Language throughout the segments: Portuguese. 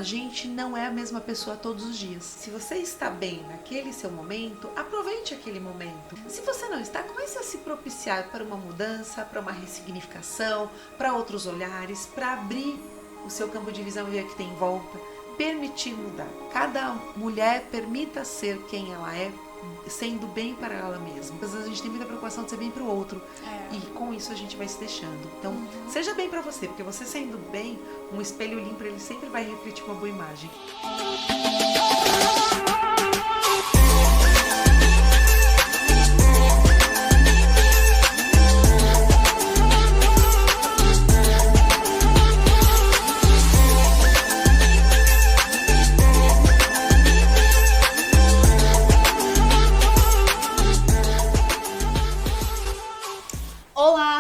a gente não é a mesma pessoa todos os dias. Se você está bem naquele seu momento, aproveite aquele momento. Se você não está, comece a se propiciar para uma mudança, para uma ressignificação, para outros olhares, para abrir o seu campo de visão e ver o que tem em volta. Permitir mudar. Cada mulher permita ser quem ela é, sendo bem para ela mesma. Às vezes a gente tem muita preocupação de ser bem para o outro e com isso a gente vai se deixando. Então, seja bem para você, porque você sendo bem, um espelho limpo ele sempre vai refletir uma boa imagem.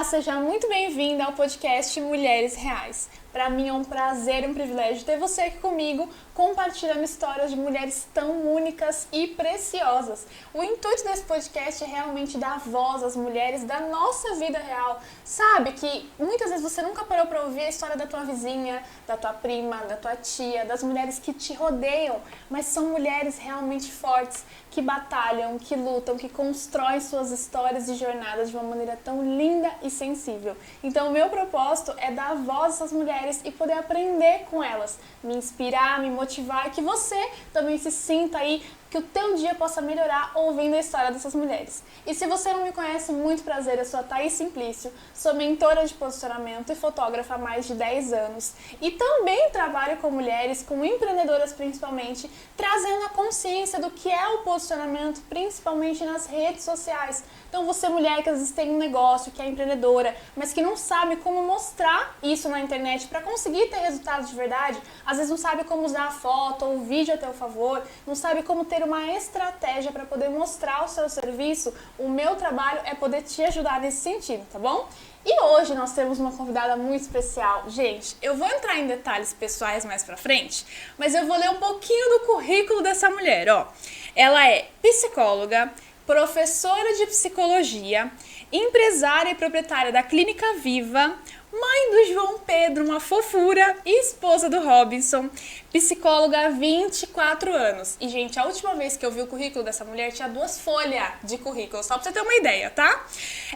Seja muito bem-vinda ao podcast Mulheres Reais. Para mim é um prazer e um privilégio ter você aqui comigo, compartilhando histórias de mulheres tão únicas e preciosas. O intuito desse podcast é realmente dar voz às mulheres da nossa vida real. Sabe que muitas vezes você nunca parou para ouvir a história da tua vizinha, da tua prima, da tua tia, das mulheres que te rodeiam, mas são mulheres realmente fortes, que batalham, que lutam, que constroem suas histórias e jornadas de uma maneira tão linda e sensível. Então o meu propósito é dar voz a essas mulheres e poder aprender com elas, me inspirar, me motivar e que você também se sinta aí, que o teu dia possa melhorar ouvindo a história dessas mulheres. E se você não me conhece, muito prazer, eu sou a Thaís Simplício, sou mentora de posicionamento e fotógrafa há mais de 10 anos e também trabalho com mulheres, com empreendedoras principalmente, trazendo a consciência do que é o posicionamento, principalmente nas redes sociais. Então você mulher que às vezes tem um negócio, que é empreendedora, mas que não sabe como mostrar isso na internet para conseguir ter resultados de verdade, às vezes não sabe como usar a foto ou o vídeo a teu favor, não sabe como ter uma estratégia para poder mostrar o seu serviço, o meu trabalho é poder te ajudar nesse sentido, tá bom? E hoje nós temos uma convidada muito especial. Gente, eu vou entrar em detalhes pessoais mais pra frente, mas eu vou ler um pouquinho do currículo dessa mulher, ó. Ela é psicóloga, professora de psicologia, empresária e proprietária da Clínica Viva, mãe do João Pedro, uma fofura, e esposa do Robinson, psicóloga há 24 anos. E, gente, a última vez que eu vi o currículo dessa mulher tinha 2 folhas de currículo, só pra você ter uma ideia, tá?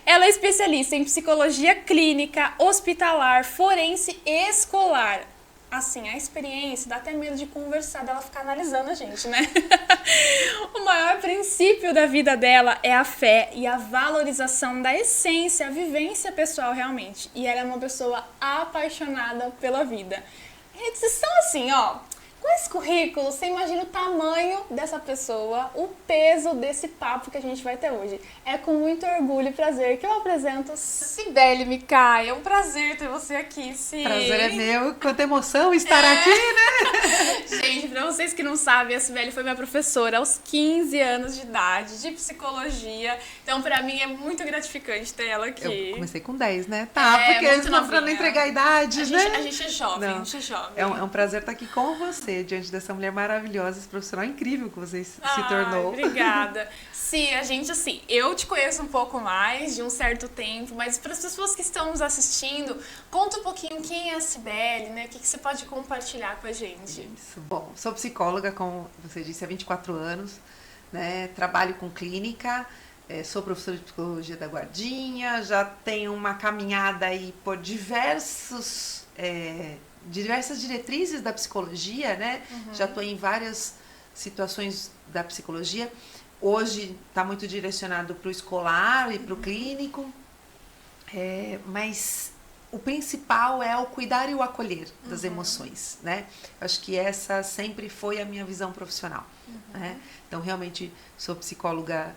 Ela é especialista em psicologia clínica, hospitalar, forense e escolar. Assim, a experiência, dá até medo de conversar, dela ficar analisando a gente, né? O maior princípio da vida dela é a fé e a valorização da essência, a vivência pessoal realmente. E ela é uma pessoa apaixonada pela vida. Eles são assim, ó, com esse currículo, você imagina o tamanho dessa pessoa, o peso desse papo que a gente vai ter hoje. É com muito orgulho e prazer que eu apresento Cibele Micai. É um prazer ter você aqui, Ci. Prazer é meu, quanta emoção estar aqui, né? Gente, pra vocês que não sabem, a Cibele foi minha professora aos 15 anos de idade, de psicologia. Então, pra mim, é muito gratificante ter ela aqui. Eu comecei com 10, né? Tá, porque muito não pra não entregar a idade, né? A gente é jovem, Não. a gente é jovem. É um prazer estar aqui com você, diante dessa mulher maravilhosa, esse profissional incrível que você se tornou. Obrigada. Sim, a gente, assim, eu te conheço um pouco mais, de um certo tempo, mas para as pessoas que estão nos assistindo, conta um pouquinho quem é a Cibele, né? O que você pode compartilhar com a gente? Isso. Bom, sou psicóloga, como você disse, há 24 anos, né? Trabalho com clínica, sou professora de psicologia da Guardinha, já tenho uma caminhada aí por diversas diretrizes da psicologia, né? Já estou em várias situações da psicologia. Hoje está muito direcionado para o escolar e para o clínico, mas o principal é o cuidar e o acolher das emoções, né? Acho que essa sempre foi a minha visão profissional, né? Então, realmente, sou psicóloga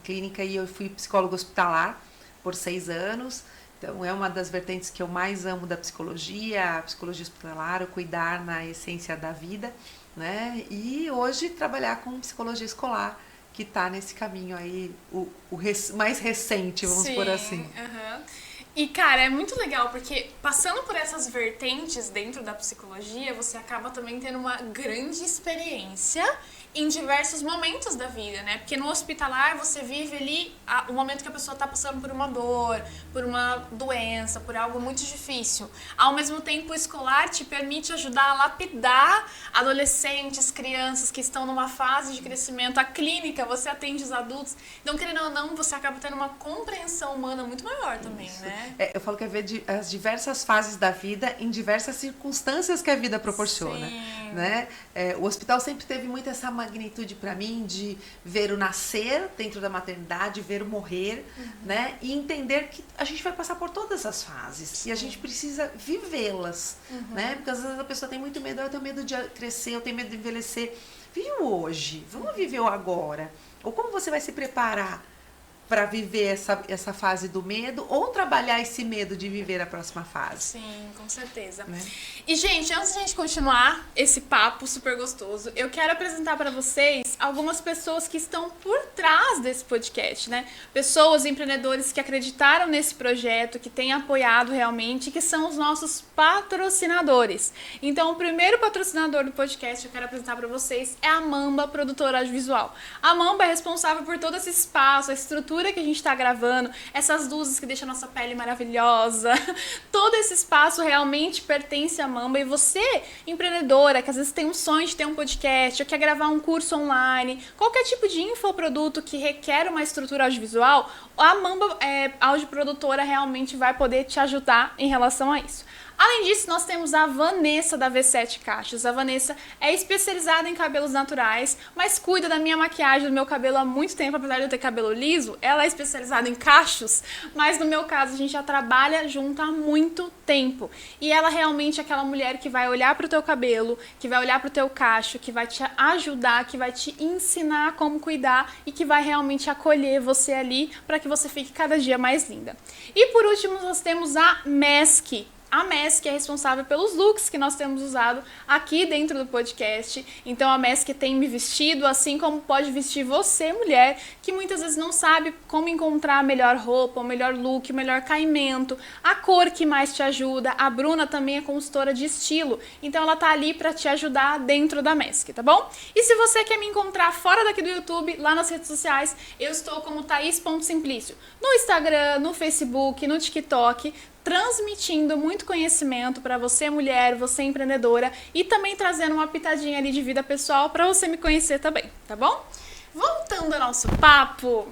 clínica e eu fui psicóloga hospitalar por 6 anos. Então, é uma das vertentes que eu mais amo da psicologia, a psicologia hospitalar, o cuidar na essência da vida, né? E hoje trabalhar com psicologia escolar, que está nesse caminho aí, mais recente, vamos por assim. E, cara, é muito legal, porque passando por essas vertentes dentro da psicologia, você acaba também tendo uma grande experiência em diversos momentos da vida, né? Porque no hospitalar você vive ali o momento que a pessoa tá passando por uma dor, por uma doença, por algo muito difícil. Ao mesmo tempo, o escolar te permite ajudar a lapidar adolescentes, crianças que estão numa fase de crescimento. A clínica, você atende os adultos. Então, querendo ou não, você acaba tendo uma compreensão humana muito maior também, né? Eu falo que é ver as diversas fases da vida em diversas circunstâncias que a vida proporciona. Sim. Né? O hospital sempre teve muito essa magnitude para mim de ver o nascer dentro da maternidade, ver o morrer, né? E entender que a gente vai passar por todas as fases. Sim. E a gente precisa vivê-las, né? Porque às vezes a pessoa tem muito medo, eu tenho medo de crescer, eu tenho medo de envelhecer. Vive o hoje, vamos viver o agora. Ou como você vai se preparar para viver essa fase do medo ou trabalhar esse medo de viver a próxima fase. Sim, com certeza. Né? E, gente, antes de a gente continuar esse papo super gostoso, eu quero apresentar para vocês algumas pessoas que estão por trás desse podcast, né? Pessoas, empreendedores que acreditaram nesse projeto, que têm apoiado realmente, que são os nossos patrocinadores. Então, o primeiro patrocinador do podcast que eu quero apresentar para vocês é a Mamba Produtora Audiovisual. A Mamba é responsável por todo esse espaço, a estrutura que a gente está gravando, essas luzes que deixam a nossa pele maravilhosa. Todo esse espaço realmente pertence à Mamba. E você, empreendedora, que às vezes tem um sonho de ter um podcast ou quer gravar um curso online, qualquer tipo de infoproduto que requer uma estrutura audiovisual, a Mamba Audioprodutora realmente vai poder te ajudar em relação a isso. Além disso, nós temos a Vanessa da V7 Cachos. A Vanessa é especializada em cabelos naturais, mas cuida da minha maquiagem, do meu cabelo há muito tempo. Apesar de eu ter cabelo liso, ela é especializada em cachos, mas no meu caso a gente já trabalha junto há muito tempo. E ela realmente é aquela mulher que vai olhar pro teu cabelo, que vai olhar pro teu cacho, que vai te ajudar, que vai te ensinar como cuidar e que vai realmente acolher você ali para que você fique cada dia mais linda. E por último, nós temos a Mask. A Mask é responsável pelos looks que nós temos usado aqui dentro do podcast. Então a Mask tem me vestido, assim como pode vestir você, mulher, que muitas vezes não sabe como encontrar a melhor roupa, o melhor look, o melhor caimento, a cor que mais te ajuda. A Bruna também é consultora de estilo, então ela tá ali para te ajudar dentro da Mask, tá bom? E se você quer me encontrar fora daqui do YouTube, lá nas redes sociais, eu estou como Thaís.simplício. No Instagram, no Facebook, no TikTok, transmitindo muito conhecimento para você, mulher, você empreendedora, e também trazendo uma pitadinha ali de vida pessoal para você me conhecer também, tá bom? Voltando ao nosso papo,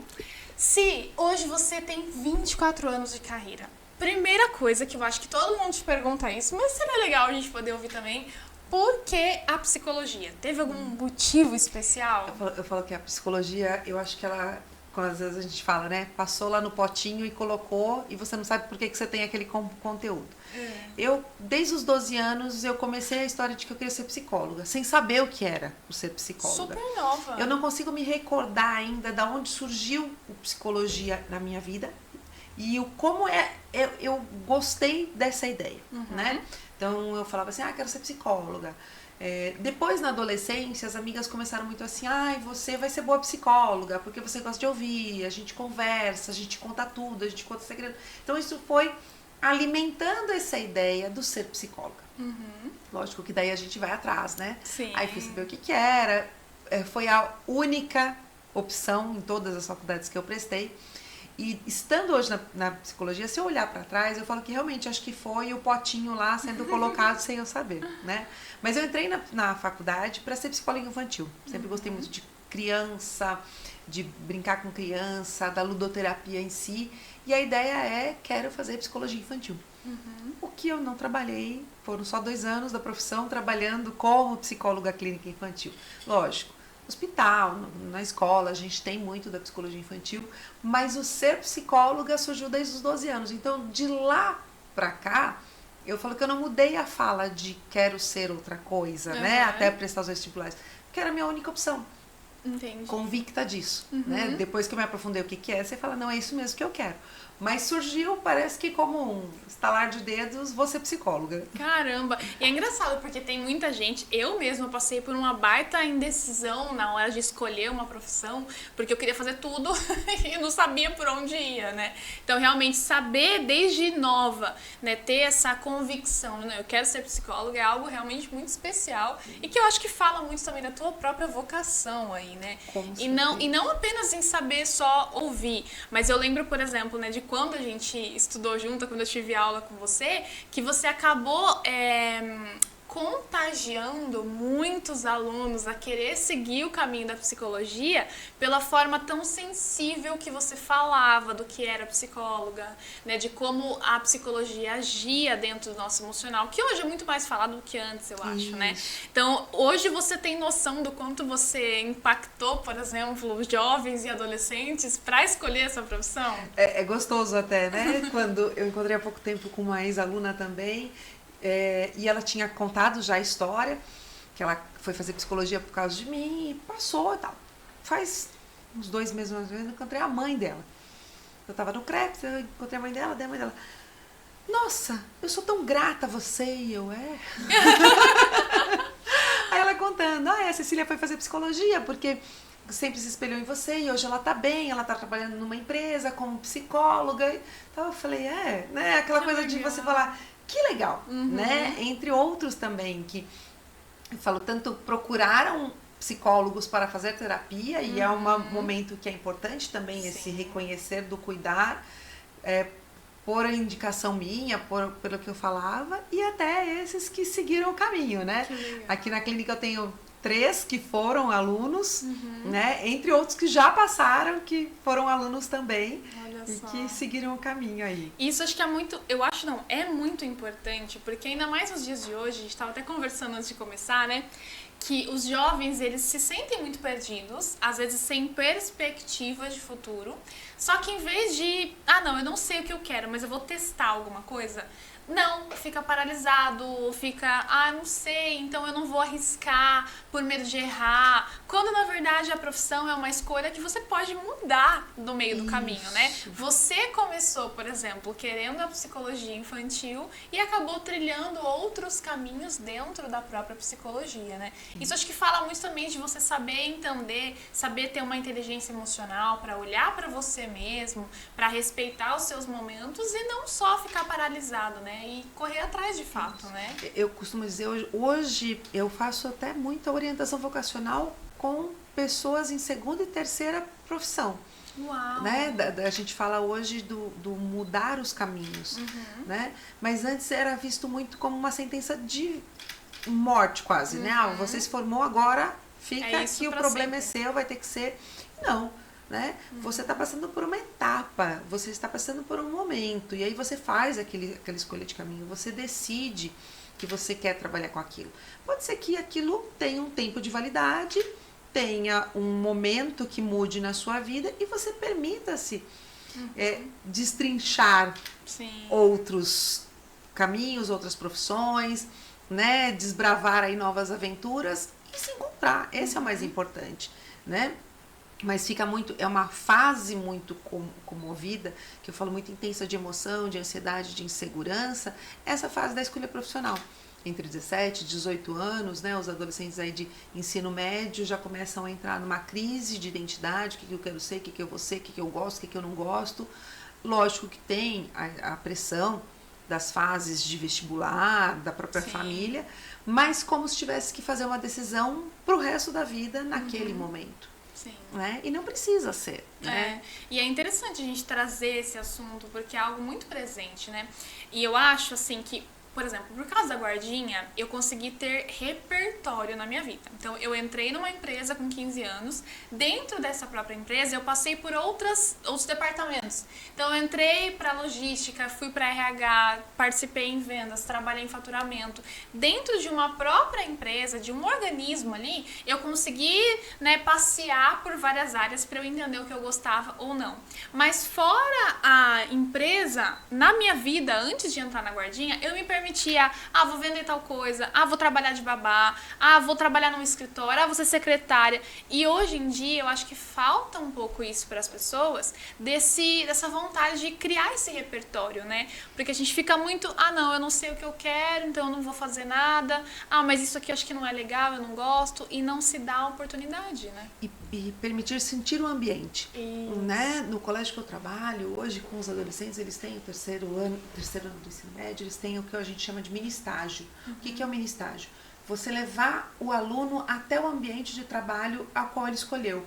se hoje você tem 24 anos de carreira, primeira coisa que eu acho que todo mundo te pergunta isso, mas seria legal a gente poder ouvir também, por que a psicologia? Teve algum motivo especial? Eu falo que a psicologia, eu acho que ela, quando às vezes a gente fala, né? Passou lá no potinho e colocou e você não sabe por que você tem aquele conteúdo. Eu, desde os 12 anos, eu comecei a história de que eu queria ser psicóloga, sem saber o que era o ser psicóloga. Super nova. Eu não consigo me recordar ainda de onde surgiu a psicologia na minha vida e como eu gostei dessa ideia, né? Então eu falava assim, quero ser psicóloga. Depois, na adolescência, as amigas começaram muito assim, você vai ser boa psicóloga, porque você gosta de ouvir, a gente conversa, a gente conta tudo, a gente conta segredo. Então isso foi alimentando essa ideia do ser psicóloga. Lógico que daí a gente vai atrás, né? Sim. Aí fui saber o que era, foi a única opção em todas as faculdades que eu prestei. E estando hoje na psicologia, se eu olhar para trás, eu falo que realmente acho que foi o potinho lá sendo colocado sem eu saber, né? Mas eu entrei na faculdade para ser psicóloga infantil. Sempre gostei muito de criança, de brincar com criança, da ludoterapia em si. E a ideia quero fazer psicologia infantil. O que eu não trabalhei, foram só 2 anos da profissão trabalhando como psicóloga clínica infantil. Lógico. Hospital, na escola, a gente tem muito da psicologia infantil, mas o ser psicóloga surgiu desde os 12 anos. Então, de lá pra cá, eu falo que eu não mudei a fala de quero ser outra coisa, né? Até prestar os vestibulares, porque era a minha única opção. Entendi. convicta disso, né? Depois que eu me aprofundei o que é, você fala, não, é isso mesmo que eu quero. Mas surgiu, parece que como um estalar de dedos, vou ser psicóloga. Caramba! E é engraçado porque tem muita gente, eu mesma passei por uma baita indecisão na hora de escolher uma profissão, porque eu queria fazer tudo e não sabia por onde ia, né? Então, realmente, saber desde nova, né, ter essa convicção, né, eu quero ser psicóloga, é algo realmente muito especial e que eu acho que fala muito também da tua própria vocação aí, né? E não apenas em saber só ouvir, mas eu lembro, por exemplo, né, de quando a gente estudou junto, quando eu tive aula com você, que você acabou contagiando muitos alunos a querer seguir o caminho da psicologia pela forma tão sensível que você falava do que era psicóloga, né, de como a psicologia agia dentro do nosso emocional, que hoje é muito mais falado do que antes, eu acho, né? Então, hoje você tem noção do quanto você impactou, por exemplo, os jovens e adolescentes para escolher essa profissão? É gostoso até, né? Quando eu encontrei há pouco tempo com uma ex-aluna também, e ela tinha contado já a história, que ela foi fazer psicologia por causa de mim e passou e tal. Faz uns 2 meses mais ou menos, eu encontrei a mãe dela. Eu tava no CREPS, eu encontrei a mãe dela, daí a mãe dela, nossa, eu sou tão grata a você, e eu, Aí ela contando, a Cecília foi fazer psicologia porque sempre se espelhou em você e hoje ela tá bem, ela tá trabalhando numa empresa como psicóloga. Então eu falei, né? Aquela coisa de você falar, que legal, né? Entre outros também, que eu falo, tanto procuraram psicólogos para fazer terapia e é um momento que é importante também, esse reconhecer do cuidar, por indicação minha, pelo que eu falava, e até esses que seguiram o caminho, né? Aqui na clínica eu tenho 3 que foram alunos, né? Entre outros que já passaram, que foram alunos também. Olha e só. que seguiram o caminho aí. Isso acho que é muito importante, porque ainda mais nos dias de hoje, a gente estava até conversando antes de começar, né? Que os jovens, eles se sentem muito perdidos, às vezes sem perspectiva de futuro, só que em vez de, não, eu não sei o que eu quero, mas eu vou testar alguma coisa, não, fica paralisado, fica, não sei, então eu não vou arriscar por medo de errar, quando na verdade a profissão é uma escolha que você pode mudar no meio do caminho, né? Você começou, por exemplo, querendo a psicologia infantil e acabou trilhando outros caminhos dentro da própria psicologia, né? Isso acho que fala muito também de você saber entender, saber ter uma inteligência emocional para olhar para você mesmo, para respeitar os seus momentos e não só ficar paralisado, né? E correr atrás de fato, né? Eu costumo dizer, hoje eu faço até muita orientação vocacional com pessoas em 2ª e 3ª profissão. Uau! Né? A gente fala hoje do mudar os caminhos, né? Mas antes era visto muito como uma sentença de morte quase, né? Você se formou agora, fica aqui, o problema é seu, vai ter que ser... Não, né? Você está passando por uma etapa, você está passando por um momento, e aí você faz aquela escolha de caminho, você decide que você quer trabalhar com aquilo. Pode ser que aquilo tenha um tempo de validade, tenha um momento que mude na sua vida e você permita-se destrinchar outros caminhos, outras profissões, né? Desbravar aí novas aventuras e se encontrar. Esse é o mais importante, né? Mas fica muito, é uma fase muito comovida, que eu falo muito intensa de emoção, de ansiedade, de insegurança, essa fase da escolha profissional. Entre 17 e 18 anos, né, os adolescentes aí de ensino médio já começam a entrar numa crise de identidade, o que eu quero ser, o que eu vou ser, o que eu gosto, o que eu não gosto. Lógico que tem a pressão das fases de vestibular, da própria família, mas como se tivesse que fazer uma decisão para o resto da vida naquele momento. Sim. Né? E não precisa ser. Né? E é interessante a gente trazer esse assunto, porque é algo muito presente, né? E eu acho, assim, que, por exemplo, por causa da guardinha, eu consegui ter repertório na minha vida. Então, eu entrei numa empresa com 15 anos. Dentro dessa própria empresa, eu passei por outros departamentos. Então, eu entrei para logística, fui para RH, participei em vendas, trabalhei em faturamento. Dentro de uma própria empresa, de um organismo ali, eu consegui, né, passear por várias áreas para eu entender o que eu gostava ou não. Mas fora a empresa, na minha vida, antes de entrar na guardinha, eu me perguntei permitir vou vender tal coisa, vou trabalhar de babá, vou trabalhar num escritório, vou ser secretária. E hoje em dia eu acho que falta um pouco isso para as pessoas, dessa vontade de criar esse repertório, né? Porque a gente fica muito, não, eu não sei o que eu quero, então eu não vou fazer nada, mas isso aqui eu acho que não é legal, eu não gosto, e não se dá a oportunidade, né? E permitir sentir o ambiente, Isso. né? No colégio que eu trabalho, hoje com os adolescentes, eles têm o terceiro ano do ensino médio, eles têm o que a gente chama de mini estágio. O que é o mini estágio? Você levar o aluno até o ambiente de trabalho a qual ele escolheu.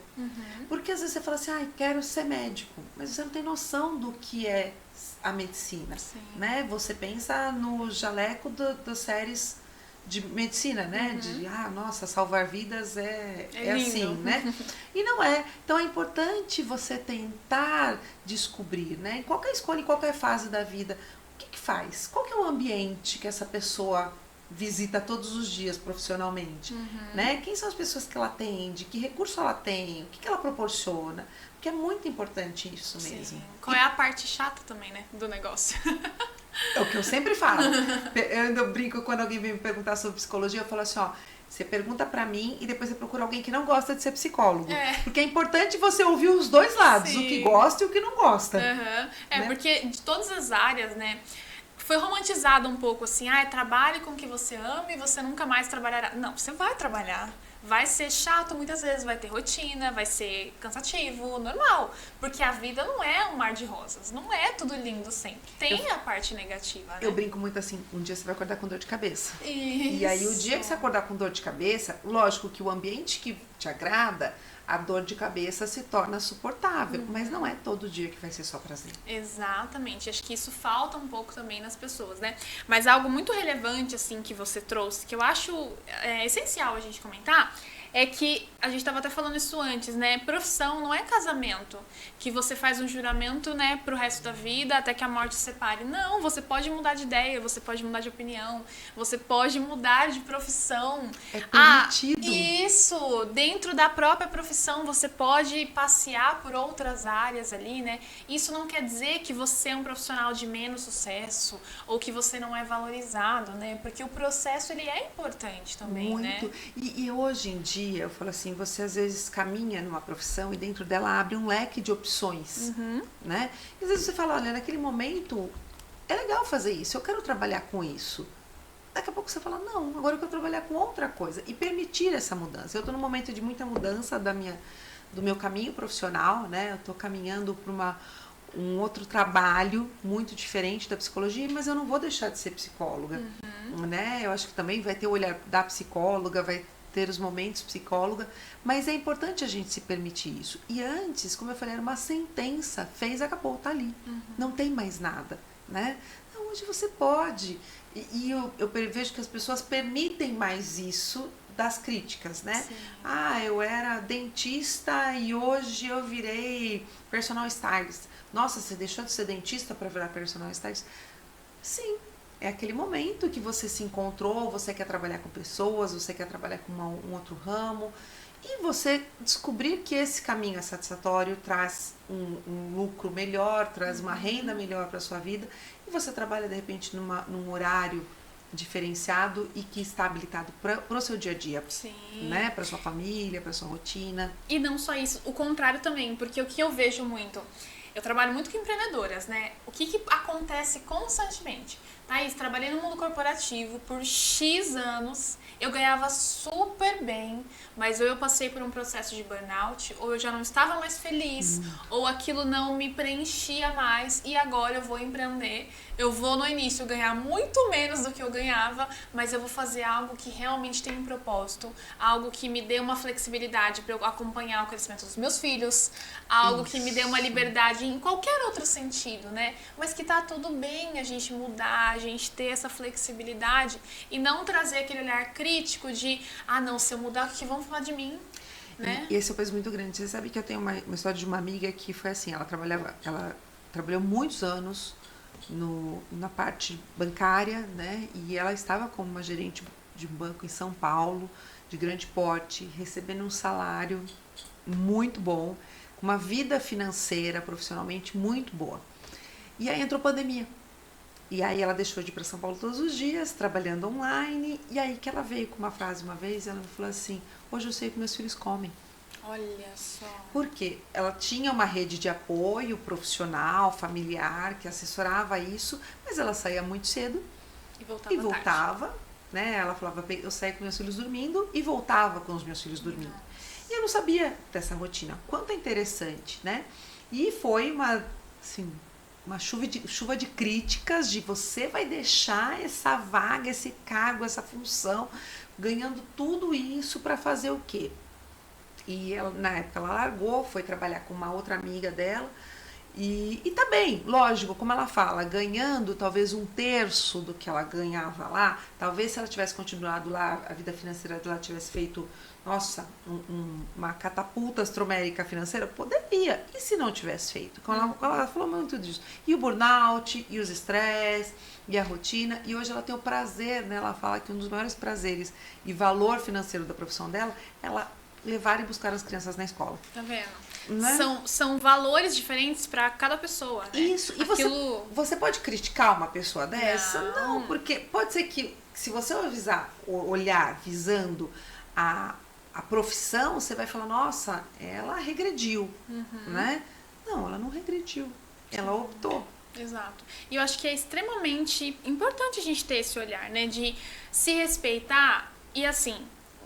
Porque às vezes você fala assim, quero ser médico, mas você não tem noção do que é a medicina, né? Você pensa no jaleco das séries de medicina, né? De, nossa, salvar vidas é assim, né? E não é. Então é importante você tentar descobrir, né? Em qualquer escolha, em qualquer fase da vida, o que faz? Qual que é o ambiente que essa pessoa visita todos os dias profissionalmente, né? Quem são as pessoas que ela atende? Que recurso ela tem? O que ela proporciona? Porque é muito importante isso mesmo. Qual é a parte chata também, né? Do negócio. É o que eu sempre falo. Eu brinco quando alguém vem me perguntar sobre psicologia, eu falo assim, você pergunta pra mim e depois você procura alguém que não gosta de ser psicólogo. Porque é importante você ouvir os dois lados, o que gosta e o que não gosta. Né? Porque de todas as áreas, né, foi romantizado um pouco assim, trabalhe com o que você ama e você nunca mais trabalhará. Não, você vai trabalhar. Vai ser chato muitas vezes, vai ter rotina, vai ser cansativo, normal. Porque a vida não é um mar de rosas, não é tudo lindo sempre. Tem a parte negativa, né? Eu brinco muito assim, um dia você vai acordar com dor de cabeça. Isso. E aí o dia que você acordar com dor de cabeça, lógico que o ambiente que te agrada, a dor de cabeça se torna suportável, mas não é todo dia que vai ser só prazer. Exatamente, acho que isso falta um pouco também nas pessoas, né? Mas algo muito relevante, assim, que você trouxe, que eu acho essencial a gente comentar, é que, a gente estava até falando isso antes, né? Profissão não é casamento, que você faz um juramento, né, pro resto da vida, até que a morte separe. Não, você pode mudar de ideia, você pode mudar de opinião, você pode mudar de profissão. É permitido. Isso! Dentro da própria profissão, você pode passear por outras áreas ali, né? Isso não quer dizer que você é um profissional de menos sucesso, ou que você não é valorizado, né? Porque o processo, ele é importante também, muito. Né? E hoje em dia, eu falo assim, você às vezes caminha numa profissão e dentro dela abre um leque de opções, né? E às vezes você fala, olha, naquele momento é legal fazer isso, eu quero trabalhar com isso. Daqui a pouco você fala, não, agora eu quero trabalhar com outra coisa. E permitir essa mudança. Eu estou num momento de muita mudança do meu caminho profissional, né? Eu estou caminhando para um outro trabalho muito diferente da psicologia, mas eu não vou deixar de ser psicóloga, né? Eu acho que também vai ter o olhar da psicóloga, vai ter os momentos psicóloga, mas é importante a gente se permitir isso. E antes, como eu falei, era uma sentença, fez, acabou, tá ali. Não tem mais nada, né? Então, hoje você pode. E eu vejo que as pessoas permitem mais isso das críticas, né? Sim. Eu era dentista e hoje eu virei personal stylist. Nossa, você deixou de ser dentista para virar personal stylist? Sim. É aquele momento que você se encontrou, você quer trabalhar com pessoas, você quer trabalhar com um outro ramo, e você descobrir que esse caminho é satisfatório, traz um lucro melhor, traz uma renda melhor para a sua vida, e você trabalha de repente num horário diferenciado e que está habilitado para o seu dia a dia, né? Para sua família, para sua rotina. E não só isso, o contrário também, porque o que eu vejo muito, eu trabalho muito com empreendedoras, né? O que acontece constantemente? Thaís, trabalhei no mundo corporativo por X anos, eu ganhava super bem, mas ou eu passei por um processo de burnout, ou eu já não estava mais feliz, ou aquilo não me preenchia mais, e agora eu vou empreender. Eu vou no início ganhar muito menos do que eu ganhava, mas eu vou fazer algo que realmente tem um propósito, algo que me dê uma flexibilidade para eu acompanhar o crescimento dos meus filhos, algo que me dê uma liberdade em qualquer outro sentido, né? Mas que tá tudo bem a gente mudar, a gente ter essa flexibilidade e não trazer aquele olhar crítico de, não, se eu mudar, o que vão falar de mim? Né? E esse é um peso muito grande. Você sabe que eu tenho uma história de uma amiga que foi assim, ela trabalhou muitos anos na parte bancária, né? E ela estava como uma gerente de um banco em São Paulo, de grande porte, recebendo um salário muito bom, com uma vida financeira, profissionalmente muito boa. E aí entrou pandemia. E aí ela deixou de ir para São Paulo todos os dias, trabalhando online. E aí que ela veio com uma frase uma vez, ela falou assim, hoje eu sei o que meus filhos comem. Olha só. Por quê? Ela tinha uma rede de apoio profissional, familiar, que assessorava isso, mas ela saía muito cedo E e voltava, né? Ela falava, eu saía com meus filhos dormindo e voltava com os meus filhos dormindo. E eu não sabia dessa rotina. Quanto é interessante, né? E foi uma, assim, uma chuva de críticas de você vai deixar essa vaga, esse cargo, essa função, ganhando tudo isso para fazer o quê? E ela, na época ela largou, foi trabalhar com uma outra amiga dela. E tá bem, lógico, como ela fala, ganhando talvez 1/3 do que ela ganhava lá, talvez se ela tivesse continuado lá, a vida financeira dela tivesse feito, nossa, uma catapulta astromérica financeira, poderia. E se não tivesse feito? Ela falou muito disso. E o burnout, e os estresses, e a rotina, e hoje ela tem o prazer, né? Ela fala que um dos maiores prazeres e valor financeiro da profissão dela, ela levar e buscar as crianças na escola. Tá vendo? Né? São valores diferentes para cada pessoa, né? Isso. E você pode criticar uma pessoa dessa? Não, porque pode ser que se você olhar visando a profissão, você vai falar, nossa, ela regrediu, né? Não, ela não regrediu. Ela optou. Exato. E eu acho que é extremamente importante a gente ter esse olhar, né? De se respeitar e, assim,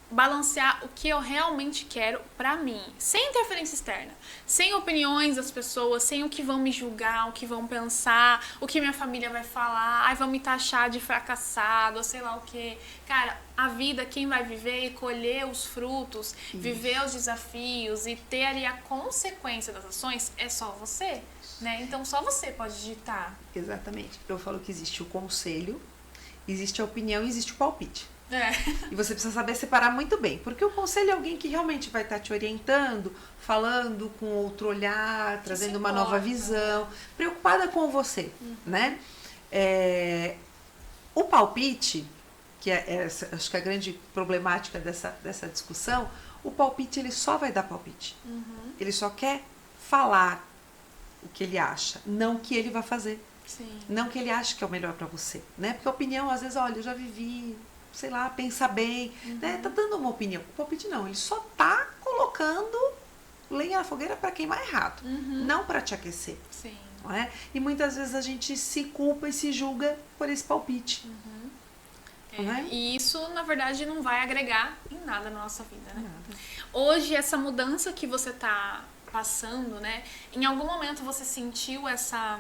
balancear o que eu realmente quero pra mim, sem interferência externa, sem opiniões das pessoas, sem o que vão me julgar, o que vão pensar, o que minha família vai falar, ai, vão me taxar de fracassado, ou sei lá o que. Cara, a vida, quem vai viver e colher os frutos, viver os desafios e ter ali a consequência das ações é só você, né? Então só você pode digitar. Exatamente. Eu falo que existe o conselho, existe a opinião e existe o palpite. E você precisa saber separar muito bem, porque o conselho é alguém que realmente vai estar te orientando, falando com outro olhar, trazendo uma nova visão, preocupada com você, né? O palpite, que acho que é a grande problemática dessa discussão, o palpite ele só vai dar palpite. Ele só quer falar o que ele acha, não o que ele vai fazer. Sim. Não que ele ache que é o melhor para você, né? Porque a opinião, às vezes, olha, eu já vivi, sei lá, pensa bem, né? Tá dando uma opinião. O palpite não, ele só tá colocando lenha na fogueira para queimar errado, não para te aquecer. Sim. Não é? E muitas vezes a gente se culpa e se julga por esse palpite. Não é? E isso, na verdade, não vai agregar em nada na nossa vida, né? Nada. Hoje, essa mudança que você tá passando, né? Em algum momento você sentiu essa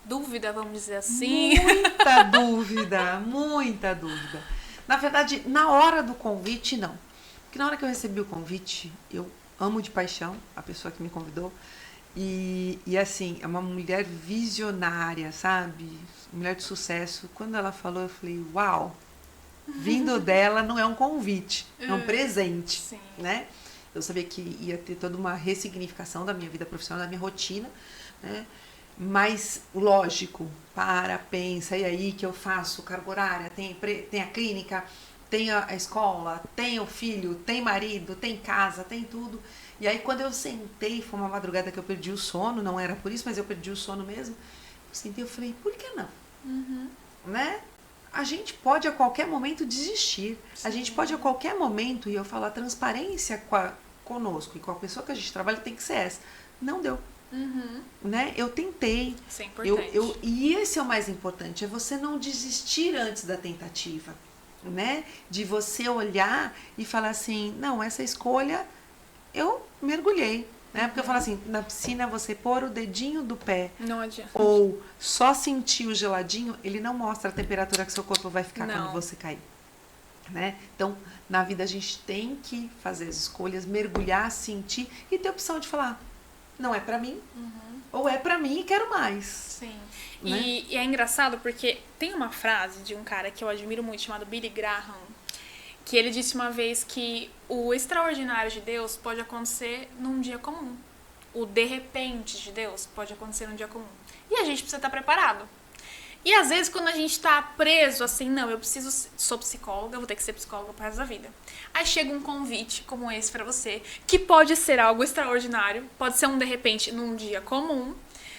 dúvida, vamos dizer assim? Muita dúvida, muita dúvida. Na verdade, na hora do convite, não. Porque na hora que eu recebi o convite, eu amo de paixão a pessoa que me convidou. E assim, é uma mulher visionária, sabe? Mulher de sucesso. Quando ela falou, eu falei, uau! Vindo dela não é um convite, é um presente, Sim. né? Eu sabia que ia ter toda uma ressignificação da minha vida profissional, da minha rotina, né? Mas, lógico, pensa, e aí que eu faço carga horária, tem a clínica, tem a escola, tem o filho, tem marido, tem casa, tem tudo. E aí quando eu sentei, foi uma madrugada que eu perdi o sono, não era por isso, mas eu perdi o sono mesmo. Eu sentei, eu falei, por que não? Né? A gente pode a qualquer momento desistir. Sim. A gente pode a qualquer momento, e eu falo, a transparência conosco e com a pessoa que a gente trabalha tem que ser essa. Não deu. Né? Eu tentei. Isso é importante. E esse é o mais importante, é você não desistir antes da tentativa, né? De você olhar e falar assim, não, essa escolha eu mergulhei, né? Porque eu falo assim, na piscina você pôr o dedinho do pé Não adianta. ou só sentir o geladinho, ele não mostra a temperatura que seu corpo vai ficar quando você cair, né? Então, na vida a gente tem que fazer as escolhas, mergulhar, sentir e ter a opção de falar, não é pra mim, ou é pra mim e quero mais. Sim. Né? E é engraçado porque tem uma frase de um cara que eu admiro muito, chamado Billy Graham, que ele disse uma vez que o extraordinário de Deus pode acontecer num dia comum. O de repente de Deus pode acontecer num dia comum. E a gente precisa estar preparado. E às vezes quando a gente tá preso assim, não, eu sou psicóloga, vou ter que ser psicóloga pro resto da vida. Aí chega um convite como esse pra você, que pode ser algo extraordinário, pode ser um de repente num dia comum,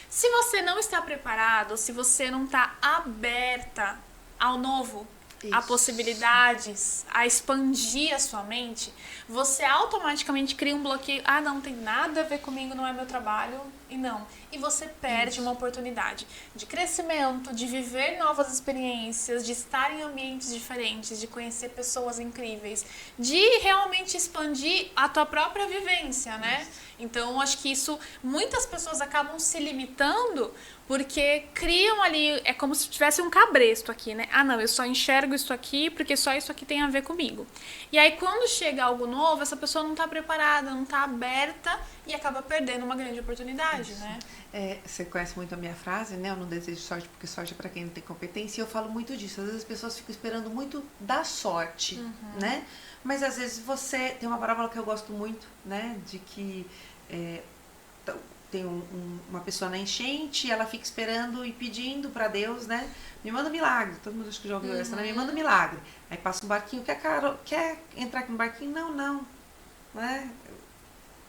Se você não está preparado, se você não está aberta ao novo, a Isso. possibilidades, a expandir a sua mente, você automaticamente cria um bloqueio. Ah, não tem nada a ver comigo, não é meu trabalho. E não. E você perde uma oportunidade de crescimento, de viver novas experiências, de estar em ambientes diferentes, de conhecer pessoas incríveis, de realmente expandir a tua própria vivência, né? Então, acho que isso, muitas pessoas acabam se limitando porque criam ali, é como se tivesse um cabresto aqui, né? Ah, não, eu só enxergo isso aqui porque só isso aqui tem a ver comigo. E aí, quando chega algo novo, essa pessoa não está preparada, não está aberta e acaba perdendo uma grande oportunidade, né? Você conhece muito a minha frase, né? Eu não desejo sorte porque sorte é para quem não tem competência. E eu falo muito disso. Às vezes as pessoas ficam esperando muito da sorte, né? Mas às vezes você... Tem uma parábola que eu gosto muito, né? De que tem uma pessoa na enchente, ela fica esperando e pedindo para Deus, né? Me manda um milagre. Todo mundo acho que já ouviu essa, né? Me manda um milagre. Aí passa um barquinho, quer entrar aqui no barquinho? Não. Né?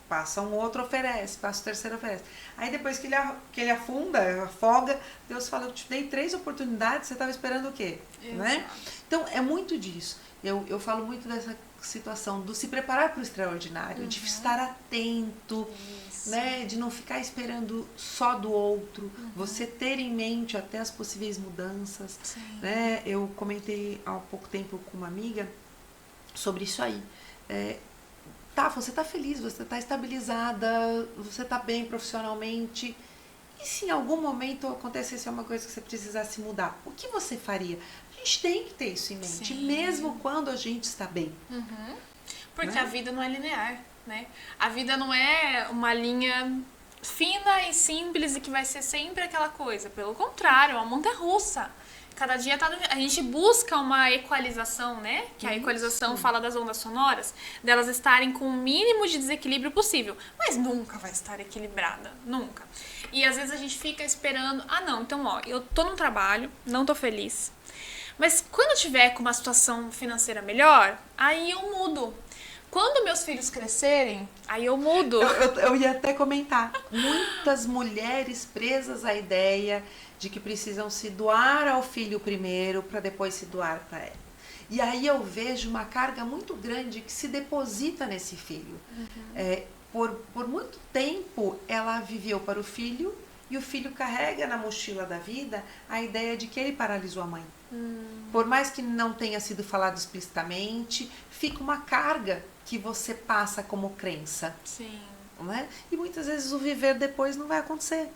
Passa um outro, oferece. Passa o terceiro, oferece. Aí depois que ele afunda, afoga, Deus fala, eu te dei 3 oportunidades, você estava esperando o quê? Né? Então, é muito disso. Eu falo muito dessa situação do se preparar para o extraordinário, de estar atento, né, de não ficar esperando só do outro, você ter em mente até as possíveis mudanças, né? Eu comentei há pouco tempo com uma amiga sobre isso aí. Você tá feliz, você tá estabilizada, você tá bem profissionalmente. E se em algum momento acontecesse uma coisa que você precisasse mudar, o que você faria? A gente tem que ter isso em mente, mesmo quando a gente está bem. Porque Né? a vida não é linear, né? A vida não é uma linha fina e simples e que vai ser sempre aquela coisa. Pelo contrário, é uma montanha-russa. Cada dia a gente busca uma equalização, né? Que a equalização fala das ondas sonoras, delas estarem com o mínimo de desequilíbrio possível. Mas nunca vai estar equilibrada, nunca. E às vezes a gente fica esperando, não, então eu tô num trabalho, não tô feliz. Mas quando eu tiver com uma situação financeira melhor, aí eu mudo. Quando meus filhos crescerem, aí eu mudo. Eu ia até comentar, muitas mulheres presas à ideia de que precisam se doar ao filho primeiro para depois se doar para ela. E aí eu vejo uma carga muito grande que se deposita nesse filho. Por muito tempo ela viveu para o filho e o filho carrega na mochila da vida a ideia de que ele paralisou a mãe. Por mais que não tenha sido falado explicitamente, fica uma carga que você passa como crença. Sim. Né? E muitas vezes o viver depois não vai acontecer.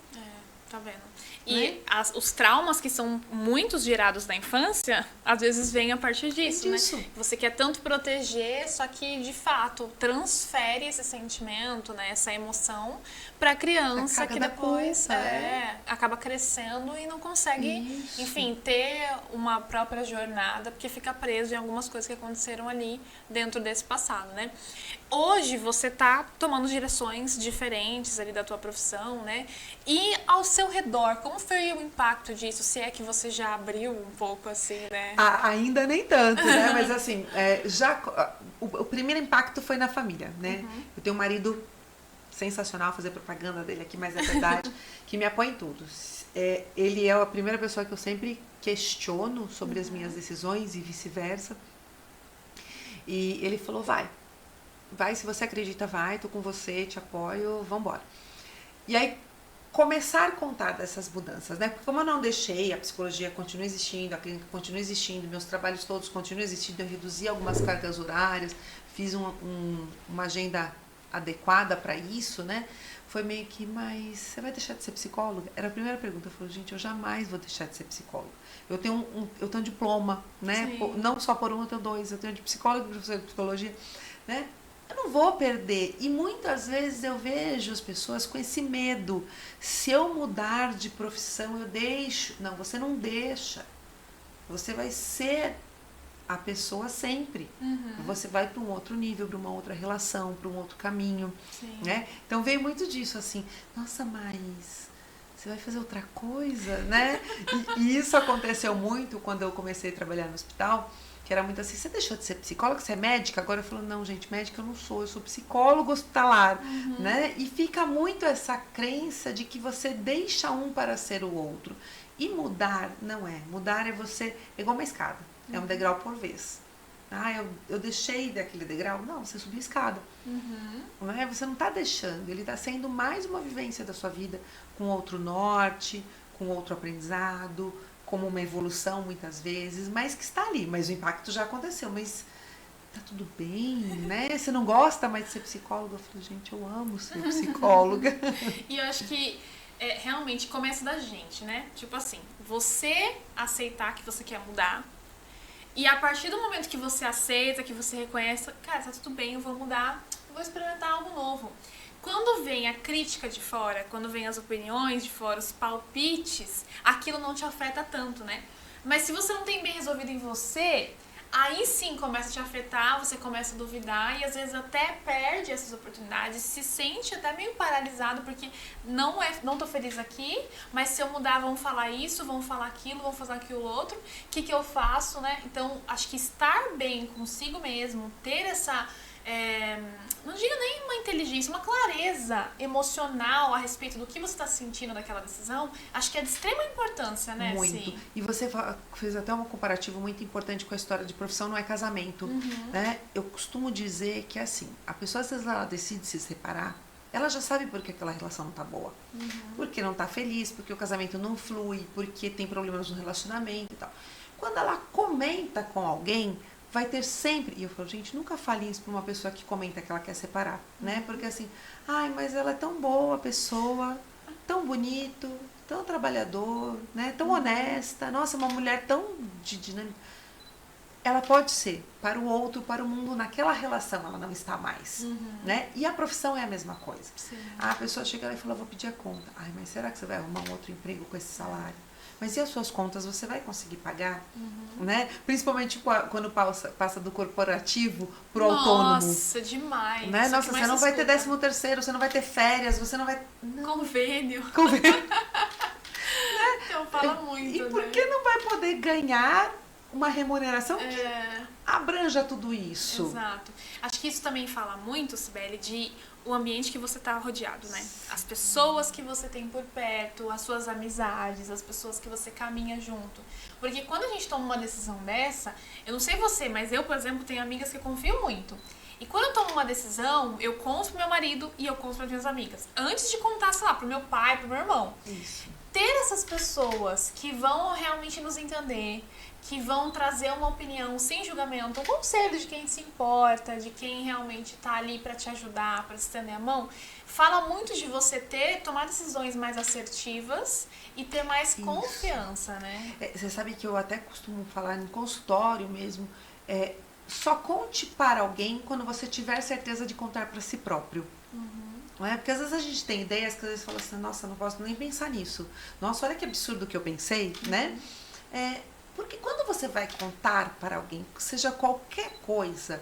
Tá vendo? E os traumas que são muitos gerados na infância, às vezes vêm a partir disso, né? Você quer tanto proteger, só que de fato transfere esse sentimento, né? Essa emoção para a criança que depois acaba crescendo e não consegue, enfim, ter uma própria jornada, porque fica preso em algumas coisas que aconteceram ali dentro desse passado, né? Hoje você tá tomando direções diferentes ali da tua profissão, né? E ao seu redor, como foi o impacto disso? Se é que você já abriu um pouco assim, né? Ainda nem tanto, né? Mas assim, o primeiro impacto foi na família, né? Eu tenho um marido sensacional, fazer propaganda dele aqui, mas é verdade, que me apoia em tudo. Ele é a primeira pessoa que eu sempre questiono sobre as minhas decisões e vice-versa. E ele falou, vai, se você acredita, vai, tô com você, te apoio, vambora. E aí, começar a contar dessas mudanças, né? Porque como eu não deixei, a psicologia continua existindo, a clínica continua existindo, meus trabalhos todos continuam existindo, eu reduzi algumas cargas horárias, fiz uma agenda adequada para isso, né? Foi meio que, mas você vai deixar de ser psicóloga? Era a primeira pergunta. Eu falei, gente, eu jamais vou deixar de ser psicóloga. Eu tenho um diploma, né? Não só por eu tenho 2, eu tenho de psicóloga e professora de psicologia, né? Eu não vou perder. E muitas vezes eu vejo as pessoas com esse medo. Se eu mudar de profissão, eu deixo. Não, você não deixa. Você vai ser a pessoa sempre. Você vai para um outro nível, para uma outra relação, para um outro caminho. Né? Então veio muito disso, assim, nossa, mas você vai fazer outra coisa, né? E isso aconteceu muito quando eu comecei a trabalhar no hospital. que era muito assim, você deixou de ser psicóloga, você é médica? Agora eu falo, não, gente, médica eu não sou, eu sou psicólogo hospitalar, né? E fica muito essa crença de que você deixa um para ser o outro. E mudar não é. Mudar é você, é igual uma escada, é um degrau por vez. Ah, eu deixei daquele degrau? Não, você subiu a escada. Não é? Você não está deixando, ele está sendo mais uma vivência da sua vida com outro norte, com outro aprendizado, como uma evolução muitas vezes, mas que está ali, mas o impacto já aconteceu, mas tá tudo bem, né? Você não gosta mais de ser psicóloga? Eu falei, gente, eu amo ser psicóloga. E eu acho que realmente começa da gente, né? Tipo assim, você aceitar que você quer mudar, e a partir do momento que você aceita, que você reconhece, cara, tá tudo bem, eu vou mudar, eu vou experimentar algo novo. Quando vem a crítica de fora, quando vem as opiniões de fora, os palpites, aquilo não te afeta tanto, né? Mas se você não tem bem resolvido em você, aí sim começa a te afetar, você começa a duvidar e às vezes até perde essas oportunidades, se sente até meio paralisado porque não tô feliz aqui, mas se eu mudar vão falar isso, vão falar aquilo, vão fazer aquilo outro, o que eu faço, né? Então acho que estar bem consigo mesmo, ter essa... não digo nem uma inteligência, uma clareza emocional a respeito do que você está sentindo naquela decisão, acho que é de extrema importância, né? Muito. Sim. E você fez até um comparativo muito importante com a história de profissão, não é casamento, né? Eu costumo dizer que assim, a pessoa às vezes ela decide se separar, ela já sabe por que aquela relação não tá boa. Porque não tá feliz, porque o casamento não flui, porque tem problemas no relacionamento e tal. Quando ela comenta com alguém, vai ter sempre, e eu falo, gente, nunca fale isso pra uma pessoa que comenta que ela quer separar, né? Porque assim, ai, mas ela é tão boa pessoa, tão bonito, tão trabalhador, né? Tão honesta, nossa, uma mulher tão dinâmica. Ela pode ser para o outro, para o mundo, naquela relação ela não está mais, né? E a profissão é a mesma coisa. Sim. A pessoa chega lá e fala, vou pedir a conta. Ai, mas será que você vai arrumar um outro emprego com esse salário? Mas e as suas contas, você vai conseguir pagar? Né? Principalmente quando passa do corporativo pro autônomo. Nossa, demais. Né? Nossa, você não vai ter 13º, você não vai ter férias, você não vai... Não. Convênio. Então fala muito, E por que não vai poder ganhar uma remuneração que É, abranja tudo isso? exato. Acho que isso também fala muito, Sibeli, de o ambiente que você está rodeado, né? As pessoas que você tem por perto, as suas amizades, as pessoas que você caminha junto. Porque quando a gente toma uma decisão dessa, eu não sei você, mas eu, por exemplo, tenho amigas que eu confio muito. E quando eu tomo uma decisão, eu conto pro meu marido e eu conto para minhas amigas. Antes de contar, sei lá, pro meu pai, pro meu irmão. Isso. Ter essas pessoas que vão realmente nos entender, que vão trazer uma opinião sem julgamento, um conselho de quem se importa, de quem realmente tá ali para te ajudar, para estender a mão, fala muito de você tomar decisões mais assertivas e ter mais confiança, né? Você sabe que eu até costumo falar em consultório mesmo, só conte para alguém quando você tiver certeza de contar para si próprio. Não é? Porque às vezes a gente tem ideias que às vezes fala assim, nossa, não posso nem pensar nisso. Nossa, olha que absurdo que eu pensei, né? Porque quando você vai contar para alguém, seja qualquer coisa,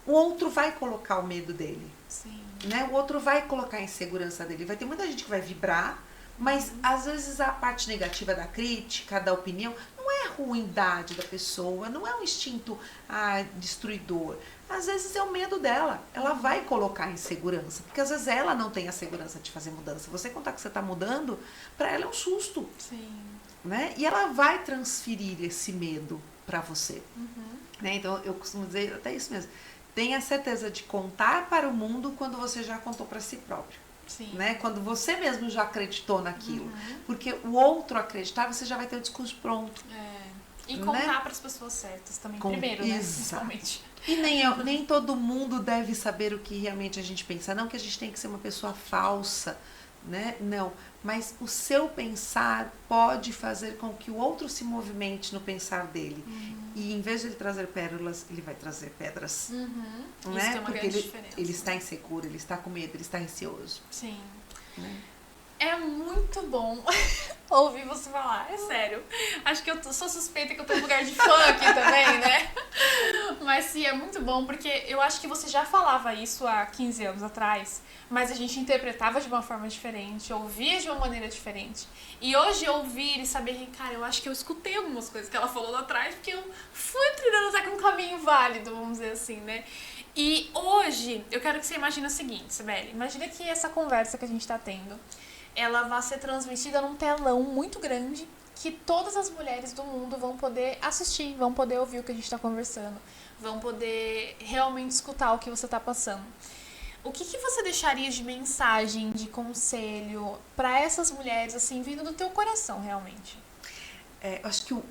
o outro vai colocar o medo dele. Sim. Né? O outro vai colocar a insegurança dele. Vai ter muita gente que vai vibrar, mas às vezes a parte negativa da crítica, da opinião, não é a ruindade da pessoa, não é um instinto destruidor. Às vezes é o medo dela. Ela vai colocar a insegurança, porque às vezes ela não tem a segurança de fazer mudança. Você contar que você está mudando, para ela é um susto. Sim. Né? E ela vai transferir esse medo para você. Né? Então eu costumo dizer até isso mesmo. Tenha certeza de contar para o mundo quando você já contou para si próprio. Sim. Né? Quando você mesmo já acreditou naquilo. Porque o outro acreditar, você já vai ter o discurso pronto. E contar para as pessoas certas também, primeiro, né? Principalmente. E nem todo mundo deve saber o que realmente a gente pensa. Não que a gente tem que ser uma pessoa falsa, né? Não. Mas o seu pensar pode fazer com que o outro se movimente no pensar dele. E em vez de ele trazer pérolas, ele vai trazer pedras. Né? Isso tem uma porque grande diferença. ele está inseguro, ele está com medo, ele está receoso. Sim. Né? É muito bom ouvir você falar, é sério. Acho que sou suspeita que eu tô no lugar de fã aqui também, né? Mas sim, é muito bom, porque eu acho que você já falava isso há 15 anos atrás, mas a gente interpretava de uma forma diferente, ouvia de uma maneira diferente. E hoje ouvir e saber que, cara, eu acho que eu escutei algumas coisas que ela falou lá atrás, porque eu fui trilhando até com um caminho válido, vamos dizer assim, né? E hoje, eu quero que você imagine o seguinte, Sibeli, imagina que essa conversa que a gente tá tendo, ela vai ser transmitida num telão muito grande que todas as mulheres do mundo vão poder assistir, vão poder ouvir o que a gente está conversando, vão poder realmente escutar o que você está passando. O que você deixaria de mensagem, de conselho para essas mulheres, assim, vindo do teu coração, realmente? Eu acho que o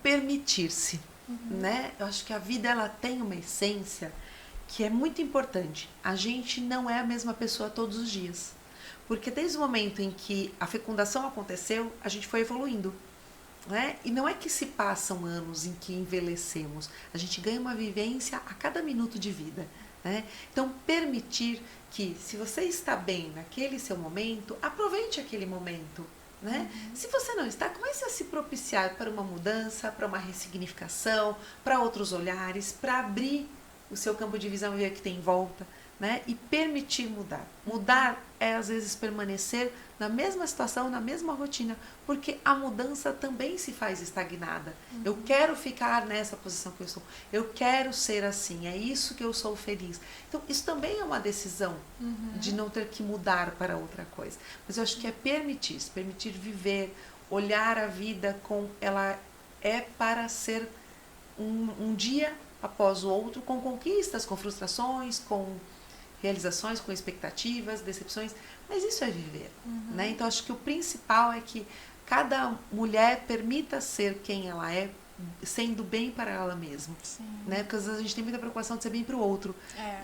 permitir-se, né? Eu acho que a vida, ela tem uma essência que é muito importante. A gente não é a mesma pessoa todos os dias. Porque desde o momento em que a fecundação aconteceu, a gente foi evoluindo, né? E não é que se passam anos em que envelhecemos, a gente ganha uma vivência a cada minuto de vida, né? Então, permitir que, se você está bem naquele seu momento, aproveite aquele momento, né? Se você não está, comece a se propiciar para uma mudança, para uma ressignificação, para outros olhares, para abrir o seu campo de visão e ver o que tem em volta, né? E permitir mudar. Mudar é, às vezes, permanecer na mesma situação, na mesma rotina, porque a mudança também se faz estagnada. Eu quero ficar nessa posição que eu estou, eu quero ser assim, é isso que eu sou feliz. Então, isso também é uma decisão de não ter que mudar para outra coisa. Mas eu acho que é permitir-se, permitir viver, olhar a vida com ela é para ser um dia após o outro, com conquistas, com frustrações, com realizações, com expectativas, decepções, mas isso é viver, né? Então acho que o principal é que cada mulher permita ser quem ela é, sendo bem para ela mesma, né? Porque às vezes a gente tem muita preocupação de ser bem para o outro,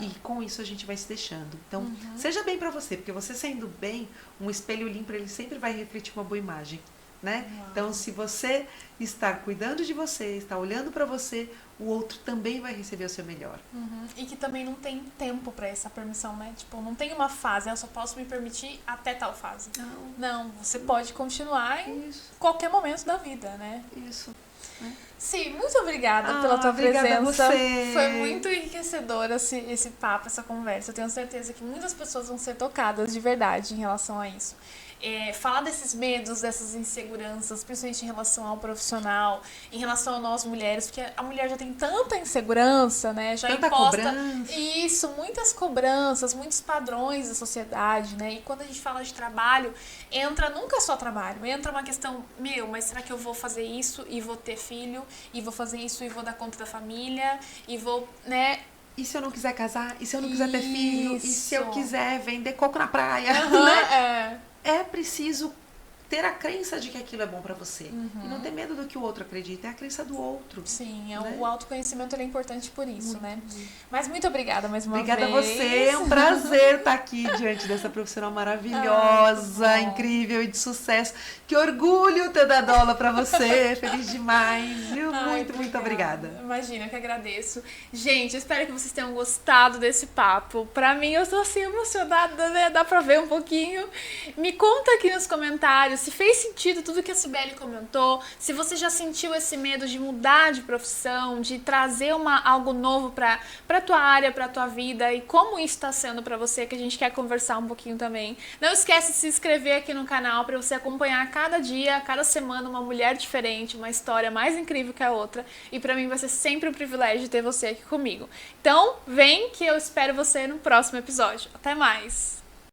e com isso a gente vai se deixando. Então, seja bem para você, porque você sendo bem, um espelho limpo, ele sempre vai refletir uma boa imagem, né? Então, se você está cuidando de você, está olhando para você, o outro também vai receber o seu melhor. E que também não tem tempo pra essa permissão, né? Tipo, não tem uma fase, eu só posso me permitir até tal fase. Não, você pode continuar em qualquer momento da vida, né? Isso. Sim, muito obrigada pela tua obrigada presença. a você. Foi muito enriquecedor esse papo, essa conversa. Eu tenho certeza que muitas pessoas vão ser tocadas de verdade em relação a isso. Falar desses medos, dessas inseguranças, principalmente em relação ao profissional, em relação a nós mulheres, porque a mulher já tem tanta insegurança, né? Já Tanta imposta cobrança. isso, muitas cobranças, muitos padrões da sociedade, né? E quando a gente fala de trabalho, entra nunca só trabalho, entra uma questão, mas será que eu vou fazer isso e vou ter filho, e vou fazer isso e vou dar conta da família, e vou, né? E se eu não quiser casar? E se eu não quiser ter filho? E se eu Isso. quiser vender coco na praia? Né? É. É preciso ter a crença de que aquilo é bom pra você. E não ter medo do que o outro acredita. É a crença do outro. Sim, né? o autoconhecimento ele é importante por isso, né? Mas muito obrigada mais uma Obrigada vez. a você. É um prazer estar aqui diante dessa profissional maravilhosa, incrível e de sucesso. Que orgulho ter dado aula pra você. Feliz demais. Viu? Muito obrigada. Imagina, eu que agradeço. Gente, eu espero que vocês tenham gostado desse papo. Pra mim, eu tô assim emocionada, né? Dá pra ver um pouquinho. Me conta aqui nos comentários se fez sentido tudo que a Sibeli comentou, se você já sentiu esse medo de mudar de profissão, de trazer algo novo pra tua área, pra tua vida, e como isso tá sendo pra você, que a gente quer conversar um pouquinho também. Não esquece de se inscrever aqui no canal pra você acompanhar cada dia, cada semana, uma mulher diferente, uma história mais incrível que a outra, e pra mim vai ser sempre um privilégio ter você aqui comigo. Então, vem que eu espero você no próximo episódio. Até mais!